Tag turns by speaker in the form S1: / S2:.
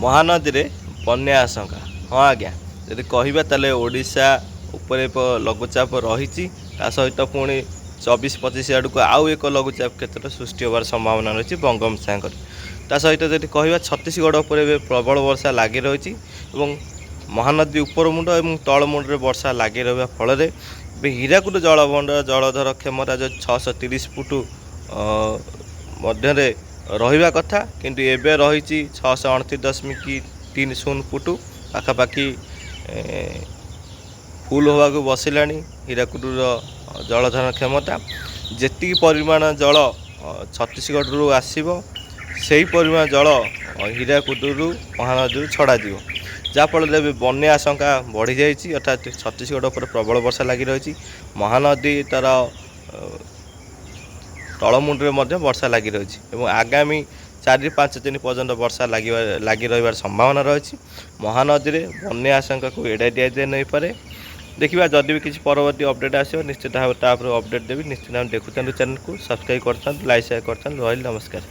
S1: महानदी रे बन्या आशंका। हाँ आज्ञा जदि कहबा ताले ओडिशा उपरे लघुचाप रही सहित पुणी 24-25 आड़ को आउ एक लघुचाप क्षेत्र सृष्टि होवार संभावना रही बंगोपसागर ता सहित जदि कहबा छत्तीसगढ़ उपर प्रबल वर्षा लगी रही महानदी उपर मुंड और तल मुंडे वर्षा लगी रहा फल हीराकुद जलधर क्षमता जो 630 फुट मध्य रहा कथा किंतु एबे रही 629.30 फुट पाखापाखि फुल होगा बसला हीराकुद जलधारण क्षमता जी परिमाण जल छत्तीसगढ़ रु आसो से परिमाण जल हीराकुद महानदी छड़ा जहाँफल बन्या आशंका बढ़ी जाइए अर्थात छत्तीसगढ़ पर प्रबल वर्षा लगी रही महानदी तार तलमुंडे वर्षा लगी रही आगामी 4-5 दिन पर्यंत वर्षा लगी रही संभावना रही महानदी में बन्या आशंका को एड़ाई दि नहीं पारे। देखिए जदि भी किसी परवर्ती अपडेट आसो निश्चित भाव अपडेट देवी निश्चित भाव देखुं चैनल को सब्सक्राइब कर लाइक शेयर कर रही नमस्कार।